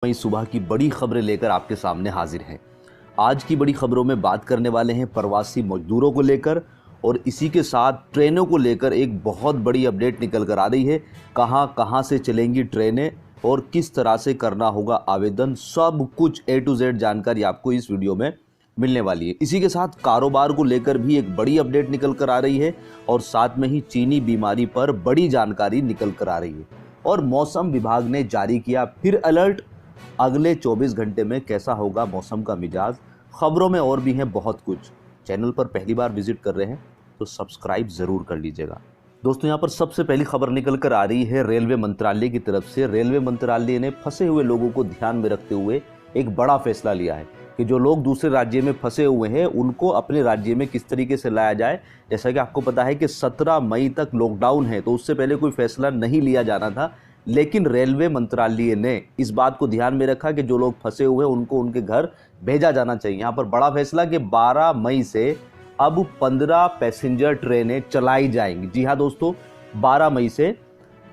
वहीं सुबह की बड़ी खबरें लेकर आपके सामने हाजिर हैं। आज की बड़ी खबरों में बात करने वाले हैं प्रवासी मजदूरों को लेकर, और इसी के साथ ट्रेनों को लेकर एक बहुत बड़ी अपडेट निकल कर आ रही है। कहां कहां से चलेंगी ट्रेनें और किस तरह से करना होगा आवेदन, सब कुछ A to Z जानकारी आपको इस वीडियो में मिलने वाली है। इसी के साथ कारोबार को लेकर भी एक बड़ी अपडेट निकल कर आ रही है, और साथ में ही चीनी बीमारी पर बड़ी जानकारी निकल कर आ रही है। और मौसम विभाग ने जारी किया फिर अलर्ट। अगले 24 घंटे में कैसा होगा मौसम का मिजाज, खबरों में और भी हैं बहुत कुछ। चैनल पर पहली बार विजिट कर रहे हैं तो सब्सक्राइब ज़रूर कर लीजिएगा। दोस्तों, यहाँ पर सबसे पहली खबर निकल कर आ रही है रेलवे मंत्रालय की तरफ से। रेलवे मंत्रालय ने फंसे हुए लोगों को ध्यान में रखते हुए एक बड़ा फैसला लिया है कि जो लोग दूसरे राज्य में फंसे हुए हैं उनको अपने राज्य में किस तरीके से लाया जाए। जैसा कि आपको पता है कि 17 मई तक लॉकडाउन है, तो उससे पहले कोई फैसला नहीं लिया जाना था, लेकिन रेलवे मंत्रालय ने इस बात को ध्यान में रखा कि जो लोग फंसे हुए हैं उनको उनके घर भेजा जाना चाहिए। यहाँ पर बड़ा फैसला कि 12 मई से अब 15 पैसेंजर ट्रेनें चलाई जाएंगी। जी हाँ दोस्तों, 12 मई से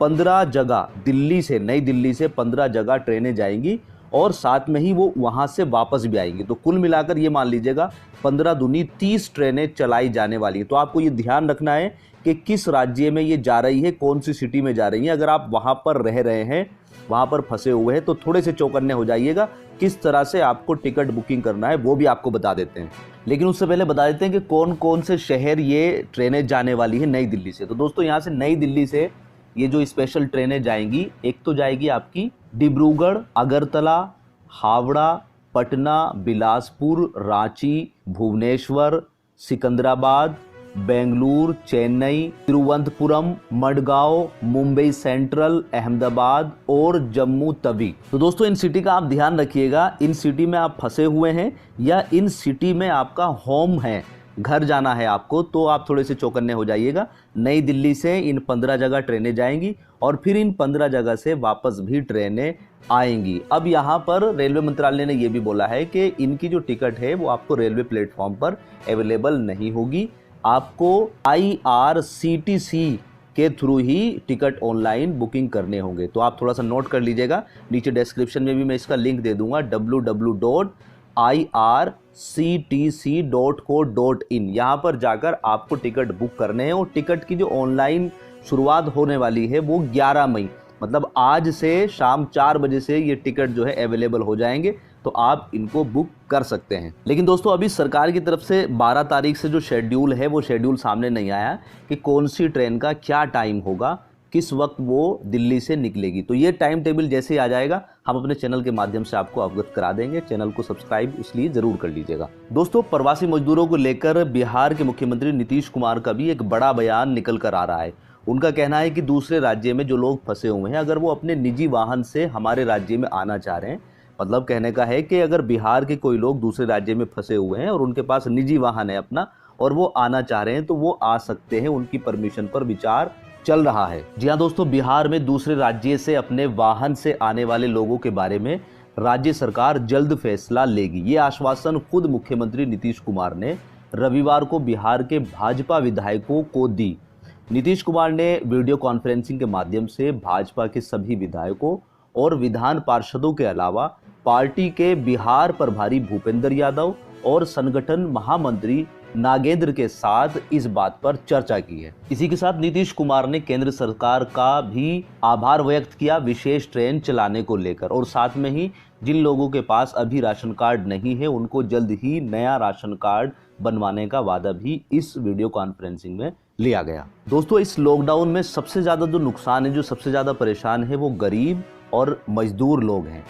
15 जगह दिल्ली से, नई दिल्ली से 15 जगह ट्रेनें जाएंगी, और साथ में ही वो वहाँ से वापस भी आएंगी। तो कुल मिलाकर ये मान लीजिएगा 15 दूनी 30 ट्रेनें चलाई जाने वाली हैं। तो आपको ये ध्यान रखना है कि किस राज्य में ये जा रही है, कौन सी सिटी में जा रही है। अगर आप वहाँ पर रह रहे हैं, वहाँ पर फंसे हुए हैं, तो थोड़े से चौकन्ने हो जाइएगा। किस तरह से आपको टिकट बुकिंग करना है वो भी आपको बता देते हैं, लेकिन उससे पहले बता देते हैं कि कौन कौन से शहर ये ट्रेनें जाने वाली है नई दिल्ली से। तो दोस्तों, यहाँ से नई दिल्ली से ये जो स्पेशल ट्रेनें जाएंगी, एक तो जाएगी आपकी डिब्रूगढ़, अगरतला, हावड़ा, पटना, बिलासपुर, रांची, भुवनेश्वर, सिकंदराबाद, बेंगलुरु, चेन्नई, तिरुवनंतपुरम, मडगांव, मुंबई सेंट्रल, अहमदाबाद और जम्मू तवी। तो दोस्तों, इन सिटी का आप ध्यान रखिएगा। इन सिटी में आप फंसे हुए हैं या इन सिटी में आपका होम है, घर जाना है आपको, तो आप थोड़े से चौकन्ने हो जाइएगा। नई दिल्ली से इन 15 जगह ट्रेनें जाएंगी और फिर इन 15 जगह से वापस भी ट्रेनें आएंगी। अब यहाँ पर रेलवे मंत्रालय ने यह भी बोला है कि इनकी जो टिकट है वो आपको रेलवे प्लेटफॉर्म पर अवेलेबल नहीं होगी। आपको IRCTC के थ्रू ही टिकट ऑनलाइन बुकिंग करने होंगे। तो आप थोड़ा सा नोट कर लीजिएगा, नीचे डिस्क्रिप्शन में भी मैं इसका लिंक दे दूंगा, www.irctc.co.in। यहाँ पर जाकर आपको टिकट बुक करने हैं, और टिकट की जो ऑनलाइन शुरुआत होने वाली है वो 11 मई, मतलब आज से शाम 4 बजे से ये टिकट जो है अवेलेबल हो जाएंगे, तो आप इनको बुक कर सकते हैं। लेकिन दोस्तों, अभी सरकार की तरफ से 12 तारीख से जो शेड्यूल है वो शेड्यूल सामने नहीं आया कि कौन सी ट्रेन का क्या टाइम होगा, किस वक्त वो दिल्ली से निकलेगी। तो ये टाइम टेबल जैसे ही आ जाएगा हम अपने चैनल के माध्यम से आपको अवगत करा देंगे। चैनल को सब्सक्राइब इसलिए जरूर कर लीजिएगा। दोस्तों, प्रवासी मजदूरों को लेकर बिहार के मुख्यमंत्री नीतीश कुमार का भी एक बड़ा बयान निकल कर आ रहा है। उनका कहना है कि दूसरे राज्य में जो लोग फंसे हुए हैं, अगर वो अपने निजी वाहन से हमारे राज्य में आना चाह रहे हैं, मतलब कहने का है कि अगर बिहार के कोई लोग दूसरे राज्य में फंसे हुए हैं और उनके पास निजी वाहन है अपना और वो आना चाह रहे हैं, तो वो आ सकते हैं। उनकी परमिशन पर विचार चल रहा है। जी हाँ दोस्तों, बिहार में दूसरे राज्य से अपने वाहन से आने वाले लोगों के बारे में राज्य सरकार जल्द फैसला लेगी। ये आश्वासन खुद मुख्यमंत्री नीतीश कुमार ने रविवार को बिहार के भाजपा विधायकों को दी। नीतीश कुमार ने वीडियो कॉन्फ्रेंसिंग के माध्यम से भाजपा के सभी विधायकों और विधान पार्षदों के अलावा पार्टी के बिहार प्रभारी भूपेंद्र यादव और संगठन महामंत्री नागेंद्र के साथ इस बात पर चर्चा की है। इसी के साथ नीतीश कुमार ने केंद्र सरकार का भी आभार व्यक्त किया विशेष ट्रेन चलाने को लेकर, और साथ में ही जिन लोगों के पास अभी राशन कार्ड नहीं है उनको जल्द ही नया राशन कार्ड बनवाने का वादा भी इस वीडियो कॉन्फ्रेंसिंग में लिया गया। दोस्तों, इस लॉकडाउन में सबसे ज़्यादा जो नुकसान है, जो सबसे ज़्यादा परेशान है, वो गरीब और मजदूर लोग हैं।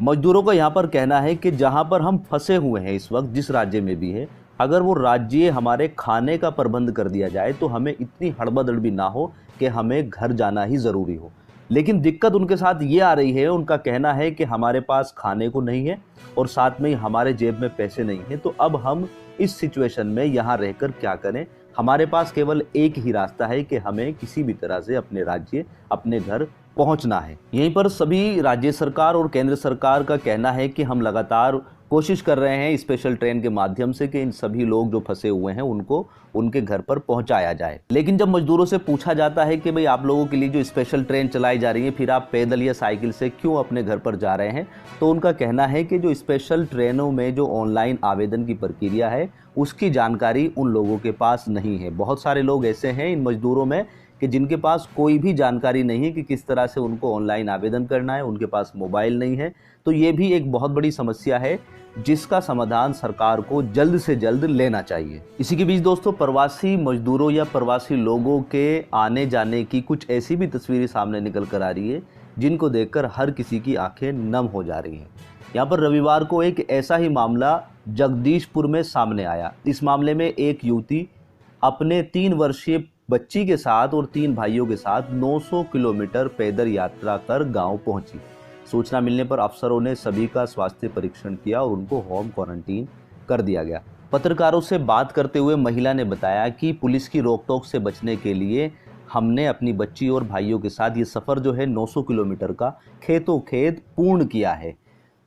मजदूरों का यहाँ पर कहना है कि जहाँ पर हम फंसे हुए हैं इस वक्त, जिस राज्य में भी है, अगर वो राज्य हमारे खाने का प्रबंध कर दिया जाए तो हमें इतनी हड़बड़ भी ना हो कि हमें घर जाना ही ज़रूरी हो। लेकिन दिक्कत उनके साथ ये आ रही है, उनका कहना है कि हमारे पास खाने को नहीं है और साथ में ही हमारे जेब में पैसे नहीं हैं, तो अब हम इस सिचुएशन में यहाँ रहकर क्या करें। हमारे पास केवल एक ही रास्ता है कि हमें किसी भी तरह से अपने राज्य, अपने घर पहुंचना है। यहीं पर सभी राज्य सरकार और केंद्र सरकार का कहना है कि हम लगातार कोशिश कर रहे हैं स्पेशल ट्रेन के माध्यम से कि इन सभी लोग जो फंसे हुए हैं उनको उनके घर पर पहुंचाया जाए। लेकिन जब मजदूरों से पूछा जाता है कि भाई आप लोगों के लिए जो स्पेशल ट्रेन चलाई जा रही है, फिर आप पैदल या साइकिल से क्यों अपने घर पर जा रहे हैं, तो उनका कहना है कि जो स्पेशल ट्रेनों में जो ऑनलाइन आवेदन की प्रक्रिया है उसकी जानकारी उन लोगों के पास नहीं है। बहुत सारे लोग ऐसे हैं इन मजदूरों में कि जिनके पास कोई भी जानकारी नहीं है कि किस तरह से उनको ऑनलाइन आवेदन करना है, उनके पास मोबाइल नहीं है। तो ये भी एक बहुत बड़ी समस्या है जिसका समाधान सरकार को जल्द से जल्द लेना चाहिए। इसी के बीच दोस्तों, प्रवासी मजदूरों या प्रवासी लोगों के आने जाने की कुछ ऐसी भी तस्वीरें सामने निकल कर आ रही है जिनको देखकर हर किसी की आंखें नम हो जा रही हैं। यहाँ पर रविवार को एक ऐसा ही मामला जगदीशपुर में सामने आया। इस मामले में एक युवती अपने 3 वर्षीय बच्ची के साथ और 3 भाइयों के साथ 900 किलोमीटर पैदल यात्रा कर गांव पहुंची। सूचना मिलने पर अफसरों ने सभी का स्वास्थ्य परीक्षण किया और उनको होम क्वारंटीन कर दिया गया। पत्रकारों से बात करते हुए महिला ने बताया कि पुलिस की रोक-टोक से बचने के लिए हमने अपनी बच्ची और भाइयों के साथ ये सफ़र जो है 900 किलोमीटर का खेतों खेत पूर्ण किया है।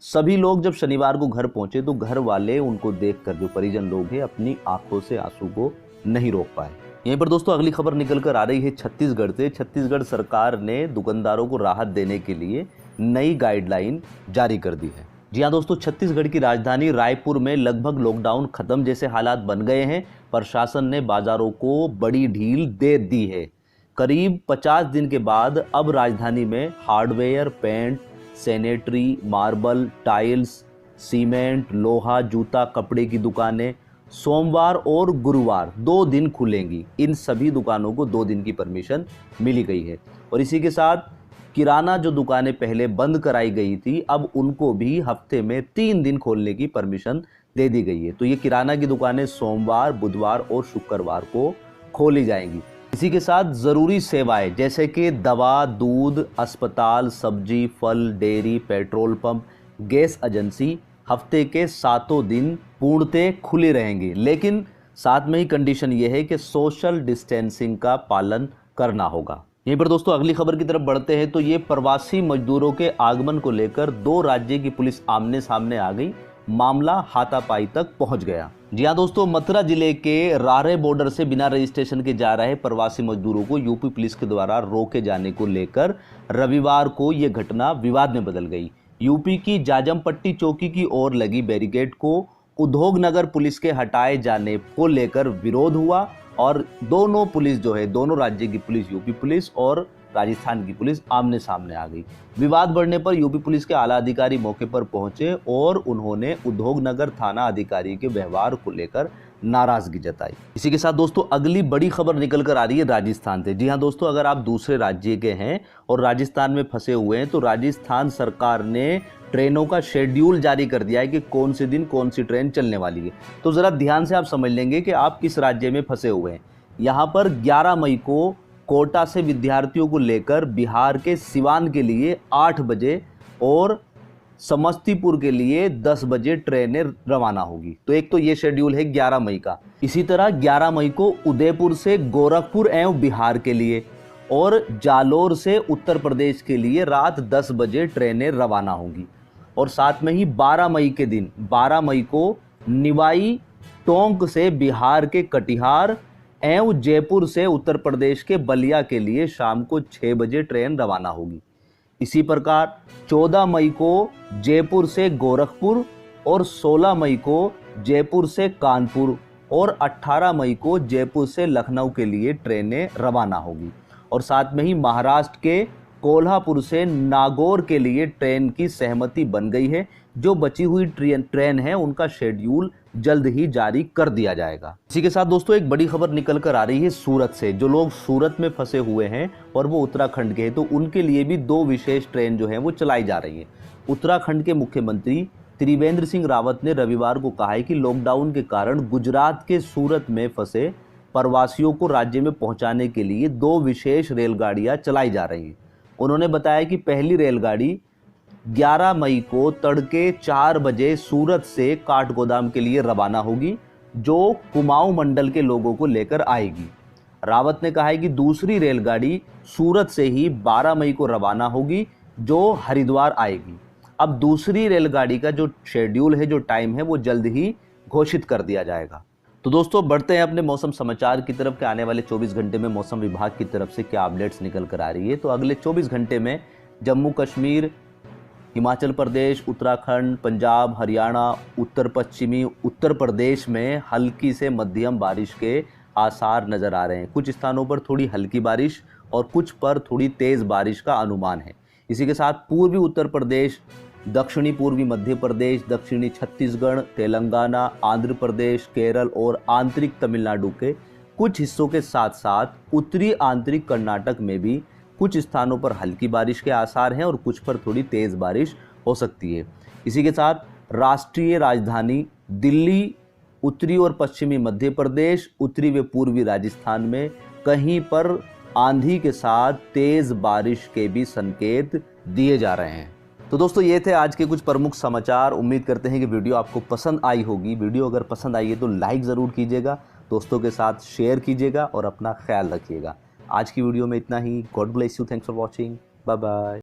सभी लोग जब शनिवार को घर पहुंचे तो घर वाले उनको देखकर, जो परिजन लोग हैं, अपनी आंखों से आंसू को नहीं रोक पाए। यहीं पर दोस्तों अगली खबर निकल कर आ रही है छत्तीसगढ़ से। छत्तीसगढ़ सरकार ने दुकानदारों को राहत देने के लिए नई गाइडलाइन जारी कर दी है। जी हाँ दोस्तों, छत्तीसगढ़ की राजधानी रायपुर में लगभग लॉकडाउन खत्म जैसे हालात बन गए हैं। प्रशासन ने बाजारों को बड़ी ढील दे दी है। करीब 50 दिन के बाद अब राजधानी में hardware, paint, sanitary, marble, tiles, cement, लोहा, जूता, कपड़े की दुकानें सोमवार और गुरुवार 2 दिन खुलेंगी। इन सभी दुकानों को 2 दिन की परमिशन मिली गई है। और इसी के साथ किराना जो दुकानें पहले बंद कराई गई थी, अब उनको भी हफ्ते में 3 दिन खोलने की परमिशन दे दी गई है। तो ये किराना की दुकानें सोमवार, बुधवार और शुक्रवार को खोली जाएंगी। इसी के साथ ज़रूरी सेवाएं जैसे कि दवा, दूध, अस्पताल, सब्जी, फल, dairy, petrol pump, gas agency हफ्ते के 7 दिन पूर्णतः खुली रहेंगी। लेकिन साथ में ही कंडीशन ये है कि सोशल डिस्टेंसिंग का पालन करना होगा। यहीं पर दोस्तों अगली खबर की तरफ बढ़ते हैं तो ये प्रवासी मजदूरों के आगमन को लेकर 2 राज्य की पुलिस आमने सामने आ गई। मामला हाथापाई तक पहुंच गया। जी हाँ दोस्तों, मथुरा जिले के रारे बॉर्डर से बिना रजिस्ट्रेशन के जा रहे प्रवासी मजदूरों को यूपी पुलिस के द्वारा रोके जाने को लेकर रविवार को ये घटना विवाद में बदल गई। यूपी की जाजमपट्टी चौकी की ओर लगी बैरिकेड को उद्योगनगर पुलिस के हटाए जाने को लेकर विरोध हुआ और दोनों पुलिस जो है, दोनों राज्य की पुलिस, यूपी पुलिस और राजस्थान की पुलिस आमने सामने आ गई। विवाद बढ़ने पर यूपी पुलिस के आला अधिकारी मौके पर पहुंचे और उन्होंने उद्योगनगर थाना अधिकारी के व्यवहार को लेकर नाराजगी जताई। इसी के साथ दोस्तों अगली बड़ी खबर निकल कर आ रही है राजस्थान से। जी हाँ दोस्तों, अगर आप दूसरे राज्य के हैं और राजस्थान में फंसे हुए हैं तो राजस्थान सरकार ने ट्रेनों का शेड्यूल जारी कर दिया है कि कौन से दिन कौन सी ट्रेन चलने वाली है। तो ज़रा ध्यान से आप समझ लेंगे कि आप किस राज्य में फंसे हुए हैं। यहाँ पर 11 मई को कोटा से विद्यार्थियों को लेकर बिहार के सिवान के लिए 8 बजे और समस्तीपुर के लिए 10 बजे ट्रेनें रवाना होगी। तो एक तो ये शेड्यूल है 11 मई का। इसी तरह 11 मई को उदयपुर से गोरखपुर एवं बिहार के लिए और जालोर से उत्तर प्रदेश के लिए रात 10 बजे ट्रेनें रवाना होंगी। और साथ में ही 12 मई के दिन 12 मई को निवाई टोंक से बिहार के कटिहार एवं जयपुर से उत्तर प्रदेश के बलिया के लिए शाम को 6 बजे ट्रेन रवाना होगी। इसी प्रकार 14 मई को जयपुर से गोरखपुर और 16 मई को जयपुर से कानपुर और 18 मई को जयपुर से लखनऊ के लिए ट्रेनें रवाना होगी। और साथ में ही महाराष्ट्र के कोल्हापुर से नागौर के लिए ट्रेन की सहमति बन गई है। जो बची हुई ट्रेन है उनका शेड्यूल जल्द ही जारी कर दिया जाएगा। इसी के साथ दोस्तों एक बड़ी खबर निकल कर आ रही है सूरत से। जो लोग सूरत में फंसे हुए हैं और वो उत्तराखंड के हैं तो उनके लिए भी 2 विशेष ट्रेन जो है वो चलाई जा रही है। उत्तराखंड के मुख्यमंत्री त्रिवेंद्र सिंह रावत ने रविवार को कहा है कि लॉकडाउन के कारण गुजरात के सूरत में फंसे प्रवासियों को राज्य में पहुंचाने के लिए 2 विशेष रेलगाड़ियां चलाई जा रही हैं। उन्होंने बताया कि पहली रेलगाड़ी 11 मई को तड़के 4 बजे सूरत से काठगोदाम के लिए रवाना होगी, जो कुमाऊं मंडल के लोगों को लेकर आएगी। रावत ने कहा है कि दूसरी रेलगाड़ी सूरत से ही 12 मई को रवाना होगी, जो हरिद्वार आएगी। अब दूसरी रेलगाड़ी का जो शेड्यूल है, जो टाइम है, वो जल्द ही घोषित कर दिया जाएगा। तो दोस्तों बढ़ते हैं अपने मौसम समाचार की तरफ कि आने वाले 24 घंटे में मौसम विभाग की तरफ से क्या अपडेट्स निकल कर आ रही है। तो अगले 24 घंटे में जम्मू कश्मीर, हिमाचल प्रदेश, उत्तराखंड, पंजाब, हरियाणा, उत्तर पश्चिमी उत्तर प्रदेश में हल्की से मध्यम बारिश के आसार नज़र आ रहे हैं। कुछ स्थानों पर थोड़ी हल्की बारिश और कुछ पर थोड़ी तेज़ बारिश का अनुमान है। इसी के साथ पूर्वी उत्तर प्रदेश, दक्षिणी पूर्वी मध्य प्रदेश, दक्षिणी छत्तीसगढ़, तेलंगाना, आंध्र प्रदेश, केरल और आंतरिक तमिलनाडु के कुछ हिस्सों के साथ साथ उत्तरी आंतरिक कर्नाटक में भी कुछ स्थानों पर हल्की बारिश के आसार हैं और कुछ पर थोड़ी तेज़ बारिश हो सकती है। इसी के साथ राष्ट्रीय राजधानी दिल्ली, उत्तरी और पश्चिमी मध्य प्रदेश, उत्तरी व पूर्वी राजस्थान में कहीं पर आंधी के साथ तेज़ बारिश के भी संकेत दिए जा रहे हैं। तो दोस्तों ये थे आज के कुछ प्रमुख समाचार। उम्मीद करते हैं कि वीडियो आपको पसंद आई होगी। वीडियो अगर पसंद आई है तो लाइक ज़रूर कीजिएगा, दोस्तों के साथ शेयर कीजिएगा और अपना ख्याल रखिएगा। आज की वीडियो में इतना ही। God bless you, thanks for watching, bye bye.